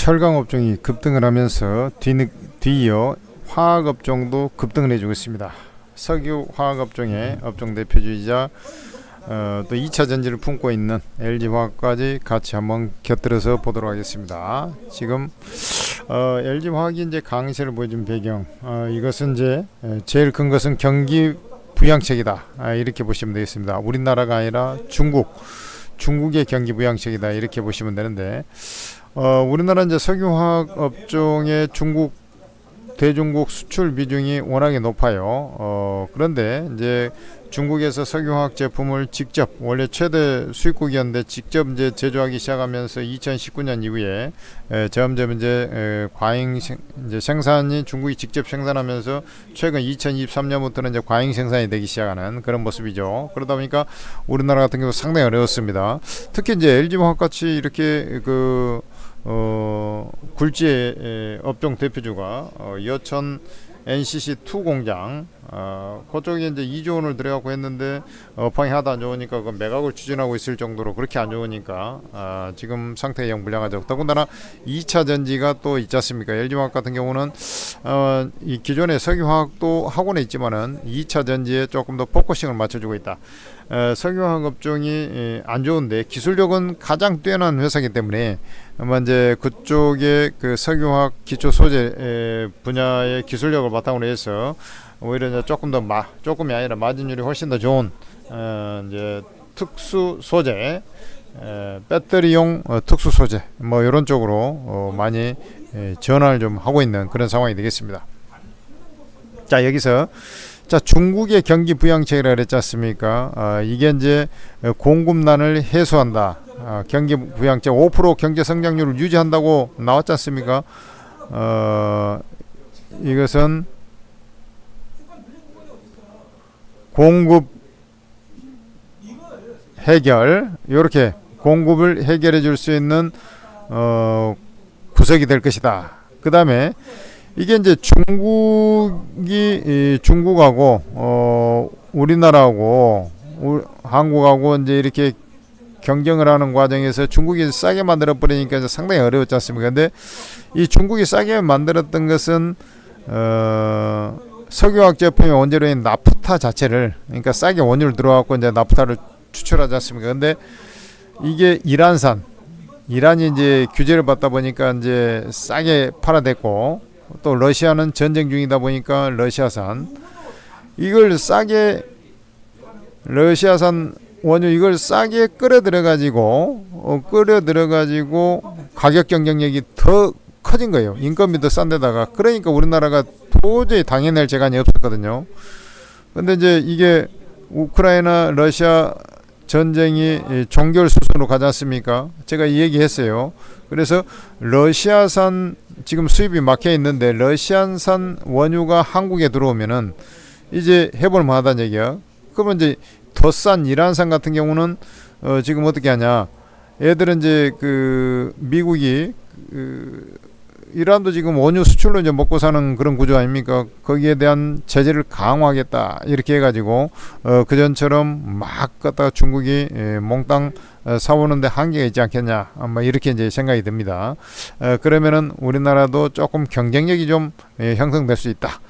철강업종이 급등을 하면서 뒤이어 화학업종도 급등을 해주고 있습니다. 석유 화학업종의 업종 대표주이자 또 2차 전지를 품고 있는 LG화학까지 같이 한번 곁들여서 보도록 하겠습니다. 지금 LG화학이 이제 강세를 보여준 배경, 이것은 이제 제일 큰 것은 경기 부양책이다, 이렇게 보시면 되겠습니다. 우리나라가 아니라 중국의 경기 부양책이다, 이렇게 보시면 되는데, 우리나라 이제 석유화학 업종의 대중국 수출 비중이 워낙에 높아요. 그런데 이제 중국에서 석유화학 제품을 직접, 원래 최대 수입국이었는데 직접 이제 제조하기 시작하면서 2019년 이후에 점점 이제 과잉 이제 생산이 중국이 직접 생산하면서 최근 2023년부터는 이제 과잉 생산이 되기 시작하는 그런 모습이죠. 그러다 보니까 우리나라 같은 경우 상당히 어려웠습니다. 특히 이제 LG화학 같이 이렇게 굴지의 업종 대표주가 여천 NCC2 공장, 그쪽에 이제 2조 원을 들여갖고 했는데 업황이 하도 안 좋으니까 그 매각을 추진하고 있을 정도로 그렇게 안 좋으니까 지금 상태가 영 불량하죠. 더군다나 2차 전지가 또 있지 않습니까? LG화학 같은 경우는 이 기존의 석유화학도 하고는 있지만은 2차 전지에 조금 더 포커싱을 맞춰주고 있다. 석유화학 업종이 안 좋은데 기술력은 가장 뛰어난 회사이기 때문에 아마 이제 그쪽의 그 석유화학 기초 소재 분야의 기술력을 바탕으로 해서 오히려 이제 조금이 아니라 마진율이 훨씬 더 좋은 이제 특수 소재, 배터리용 특수 소재 뭐 이런 쪽으로 많이 전환을 좀 하고 있는 그런 상황이 되겠습니다. 자, 여기서 중국의 경기 부양책이라 그랬지 않습니까? 이게 이제 공급난을 해소한다. 경기 부양책 5% 경제 성장률을 유지한다고 나왔지 않습니까? 이것은 공급 해결, 이렇게 공급을 해결해 줄 수 있는 구석이 될 것이다. 그 다음에 이게 이제 중국하고 우리나라하고 한국하고 이제 이렇게 경쟁을 하는 과정에서 중국이 싸게 만들어 버리니까 이제 상당히 어려웠지 않습니까? 근데 이 중국이 싸게 만들었던 것은 석유화학 제품의 원재료인 나프타 자체를, 그러니까 싸게 원유를 들어갖고 이제 나프타를 추출하지 않습니까? 근데 이게 이란이 이제 규제를 받다 보니까 이제 싸게 팔아댔고, 또 러시아는 전쟁 중이다 보니까 러시아산 원유 이걸 싸게 끌어들여 가지고 가격 경쟁력이 더 커진 거예요. 인건비 더 싼 데다가. 그러니까 우리나라가 도저히 당해낼 재간이 없었거든요. 근데 이제 이게 우크라이나 러시아 전쟁이 종결 수순으로 가지 않습니까? 제가 이 얘기 했어요. 그래서 러시아산 지금 수입이 막혀 있는데 러시아산 원유가 한국에 들어오면은 이제 해볼 만하다는 얘기야. 그러면 이제 더 싼 이란산 같은 경우는 지금 어떻게 하냐? 얘들은 이제 미국이 이란도 지금 원유 수출로 이제 먹고 사는 그런 구조 아닙니까? 거기에 대한 제재를 강화하겠다 이렇게 해가지고 그전처럼 막 갖다가 중국이 몽땅 사오는데 한계가 있지 않겠냐, 아마 이렇게 이제 생각이 듭니다. 그러면은 우리나라도 조금 경쟁력이 좀 형성될 수 있다.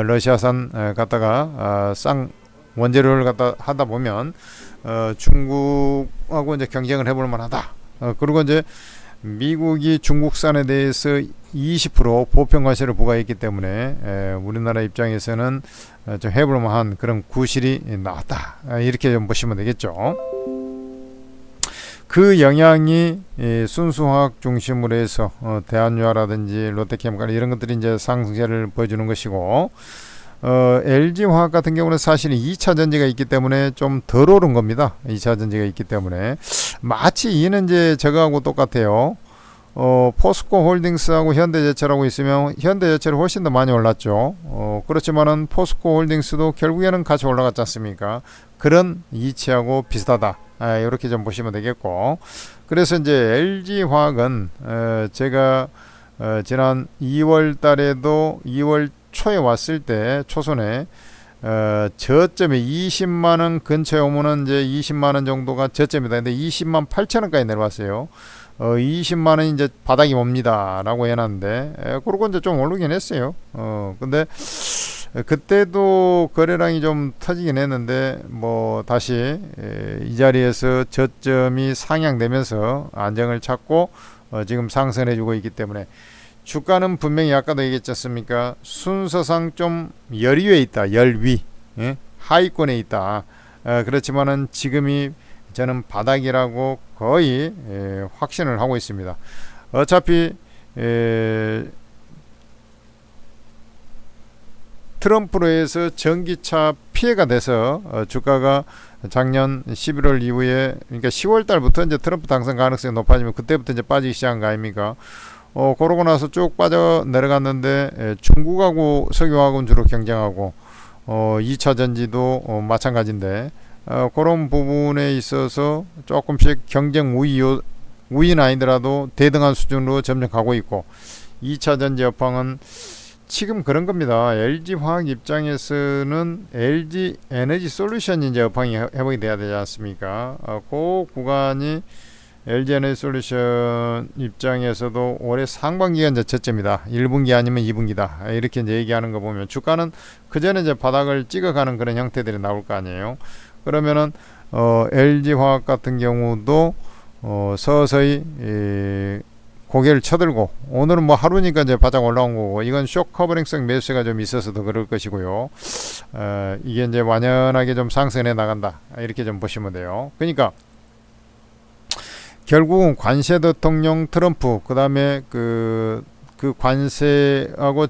러시아산 갖다가 쌍 원재료를 갖다 하다 보면 중국하고 이제 경쟁을 해볼 만하다. 그리고 이제 미국이 중국산에 대해서 20% 보편 관세를 부과했기 때문에 우리나라 입장에서는 좀 해볼 만한 그런 구실이 나왔다. 이렇게 좀 보시면 되겠죠. 그 영향이 순수화학 중심으로 해서 대한유화라든지 롯데케미칼 이런 것들이 이제 상승세를 보여주는 것이고, LG화학 같은 경우는 사실 2차 전지가 있기 때문에 좀 덜 오른 겁니다. 2차 전지가 있기 때문에 마치 이는 이제 저거하고 똑같아요. 포스코 홀딩스하고 현대제철하고 있으면 현대제철이 훨씬 더 많이 올랐죠. 그렇지만은 포스코 홀딩스도 결국에는 같이 올라갔지 않습니까? 그런 이치하고 비슷하다. 이렇게 좀 보시면 되겠고, 그래서 이제 LG화학은 제가 지난 2월 달에도 2월 초에 왔을 때 초선에 저점에 20만원 근처에 오면은 이제 20만원 정도가 저점이다. 근데 20만 8천원까지 내려왔어요. 20만 원 이제 바닥이 옵니다라고 해놨는데 그러고 이제 좀 오르긴 했어요. 근데 그때도 거래량이 좀 터지긴 했는데 뭐 다시 이 자리에서 저점이 상향되면서 안정을 찾고 지금 상승해주고 있기 때문에 주가는 분명히 아까도 얘기했지 않습니까? 순서상 좀 열 위에 있다. 열 위. 예? 하위권에 있다. 그렇지만은 지금이 저는 바닥이라고 거의 확신을 하고 있습니다. 어차피 트럼프로 해서 전기차 피해가 돼서 주가가 작년 11월 이후에 그러니까 10월 달부터 이제 트럼프 당선 가능성이 높아지면 그때부터 이제 빠지기 시작한 거 아닙니까? 그러고 나서 쭉 빠져 내려갔는데 중국하고 석유하고는 주로 경쟁하고 2차 전지도 마찬가지인데 그런 부분에 있어서 조금씩 경쟁 우위는 아니더라도 대등한 수준으로 점점 가고 있고 2차 전지 여파는 지금 그런 겁니다. LG 화학 입장에서는 LG 에너지 솔루션이 이제 여파이 회복이 돼야 되지 않습니까? 그 구간이 LG 에너지 솔루션 입장에서도 올해 상반기가 이제 저점이다. 1분기 아니면 2분기다. 이렇게 이제 얘기하는 거 보면 주가는 그 전에 이제 바닥을 찍어가는 그런 형태들이 나올 거 아니에요. 그러면은 LG 화학 같은 경우도 서서히 고개를 쳐들고 오늘은 뭐 하루니까 이제 바짝 올라온 거고 이건 쇼 커버링성 매수세가 좀 있어서 더 그럴 것이고요. 이게 이제 완연하게 좀 상승해 나간다 이렇게 좀 보시면 돼요. 그러니까 결국은 관세 대통령 트럼프 그 다음에 그 관세하고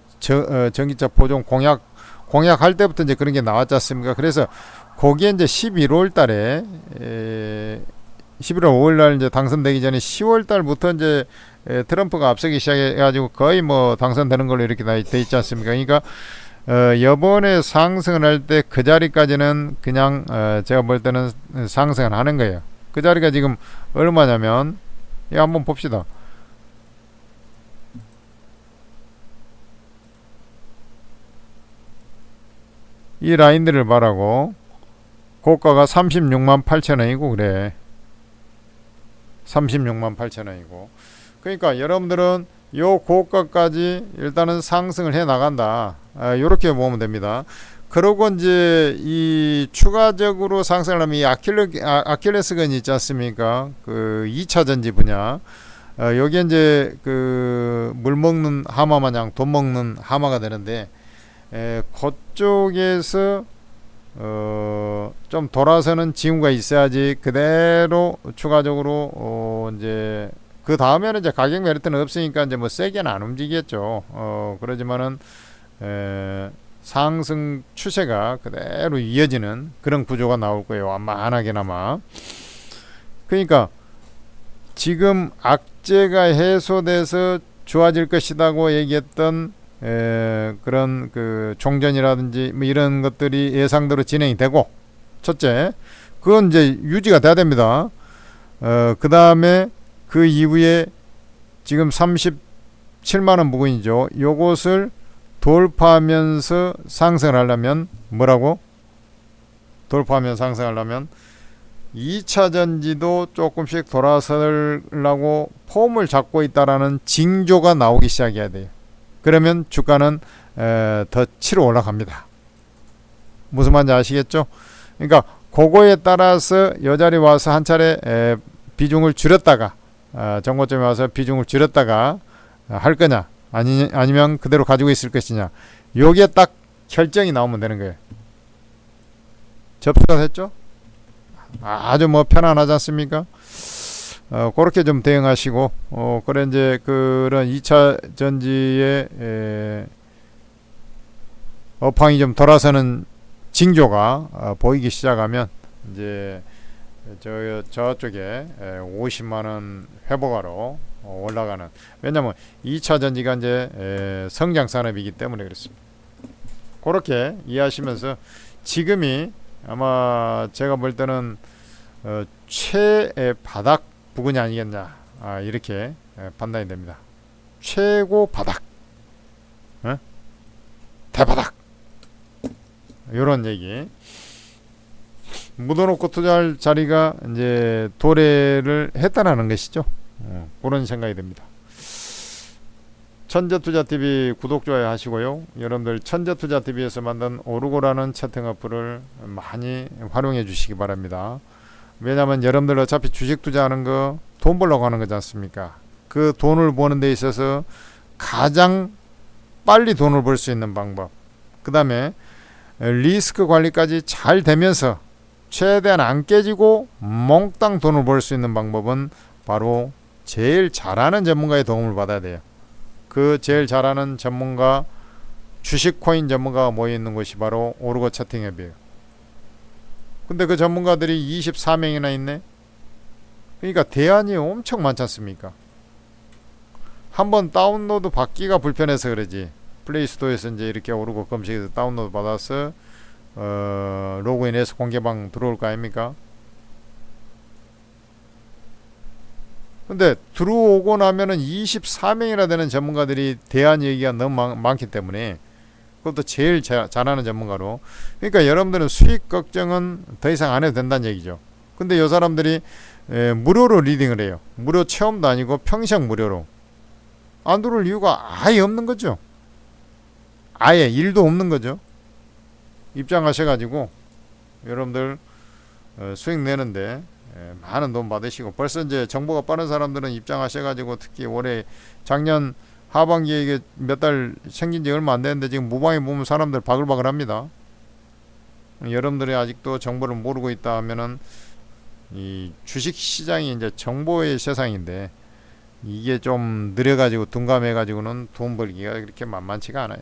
전기차 보존 공약할 때부터 이제 그런 게 나왔지 않습니까? 그래서 거기에 이제 11월 달에 11월 5일 날 이제 당선되기 전에 10월 달부터 이제 트럼프가 앞서기 시작해가지고 거의 뭐 당선되는 걸로 이렇게 돼 있지 않습니까? 그러니까 이번에 상승을 할 때 그 자리까지는 그냥 제가 볼 때는 상승을 하는 거예요. 그 자리가 지금 얼마냐면 이거 한번 봅시다. 이 라인들을 말하고 고가가 36만 8천 원이고 그래. 36만 8천 원이고 그러니까 여러분들은 요 고가까지 일단은 상승을 해 나간다. 요렇게 보면 됩니다. 그러고 이제 이 추가적으로 상승을 하면 이 아킬레스건이 있지 않습니까? 그 2차 전지 분야. 여기 이제 그 물 먹는 하마 마냥 돈 먹는 하마가 되는데 그쪽에서 좀 돌아서는 징후가 있어야지 그대로 추가적으로 이제 그 다음에는 이제 가격 메리트는 없으니까 이제 뭐 세게는 안 움직이겠죠. 그러지만은 상승 추세가 그대로 이어지는 그런 구조가 나올 거예요. 완만하게나마. 그러니까 지금 악재가 해소돼서 좋아질 것이라고 얘기했던 그런 그 종전이라든지 뭐 이런 것들이 예상대로 진행이 되고 첫째 그건 이제 유지가 돼야 됩니다. 그 다음에 그 이후에 지금 37만원 부근이죠. 요것을 돌파하면서 상승을 하려면 뭐라고? 돌파하면 상승하려면 2차 전지도 조금씩 돌아서려고 폼을 잡고 있다라는 징조가 나오기 시작해야 돼요. 그러면 주가는 더 치러 올라갑니다. 무슨 말인지 아시겠죠? 그러니까 그거에 따라서 이 자리 와서 한 차례 비중을 줄였다가 정고점에 와서 비중을 줄였다가 할 거냐 아니면 그대로 가지고 있을 것이냐 요게 딱 결정이 나오면 되는 거예요. 접수가 됐죠? 아주 뭐 편안하지 않습니까? 그렇게 좀 대응하시고 그래 이제 그런 2차 전지의 업황이 좀 돌아서는 징조가 보이기 시작하면 이제 저쪽에 50만원 회복하러 올라가는 왜냐면 2차 전지가 이제 성장 산업이기 때문에 그렇습니다. 그렇게 이해하시면서 지금이 아마 제가 볼 때는 최의 바닥 부근이 아니겠냐 이렇게 판단이 됩니다. 최고 바닥 대바닥 요런 얘기 묻어놓고 투자할 자리가 이제 도래를 했다라는 것이죠. 그런 생각이 듭니다. 천재투자TV 구독, 좋아요 하시고요. 여러분들 천재투자TV에서 만든 오르고라는 채팅 어플을 많이 활용해 주시기 바랍니다. 왜냐하면 여러분들 어차피 주식 투자하는 거 돈 벌려고 하는 거지 않습니까? 그 돈을 버는 데 있어서 가장 빨리 돈을 벌 수 있는 방법, 그 다음에 리스크 관리까지 잘 되면서 최대한 안 깨지고 몽땅 돈을 벌 수 있는 방법은 바로 제일 잘하는 전문가의 도움을 받아야 돼요. 그 제일 잘하는 전문가, 주식 코인 전문가가 모여 있는 곳이 바로 오르고 채팅 앱이에요. 근데 그 전문가들이 24명이나 있네. 그러니까 대안이 엄청 많지 않습니까? 한번 다운로드 받기가 불편해서 그러지. 플레이스토어에서 이제 이렇게 오르고 검색해서 다운로드 받아서 로그인해서 공개방 들어올 거 아닙니까? 근데 들어오고 나면은 24명이나 되는 전문가들이 대안 얘기가 너무 많기 때문에, 그것도 제일 잘하는 전문가로. 그러니까 여러분들은 수익 걱정은 더 이상 안 해도 된다는 얘기죠. 근데 이 사람들이 무료로 리딩을 해요. 무료 체험도 아니고 평생 무료로. 안 들어올 이유가 아예 없는 거죠. 아예 일도 없는 거죠. 입장하셔가지고 여러분들 수익 내는데 많은 돈 받으시고, 벌써 이제 정보가 빠른 사람들은 입장하셔가지고, 특히 올해 작년 하반기에 이게 몇 달 생긴 지 얼마 안 됐는데 지금 무방에 보면 사람들 바글바글 합니다. 여러분들이 아직도 정보를 모르고 있다 하면은, 이 주식 시장이 이제 정보의 세상인데 이게 좀 느려가지고 둔감해가지고는 돈 벌기가 그렇게 만만치가 않아요.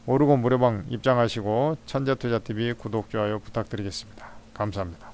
오르고 무료방 입장하시고 천재투자TV 구독, 좋아요 부탁드리겠습니다. 감사합니다.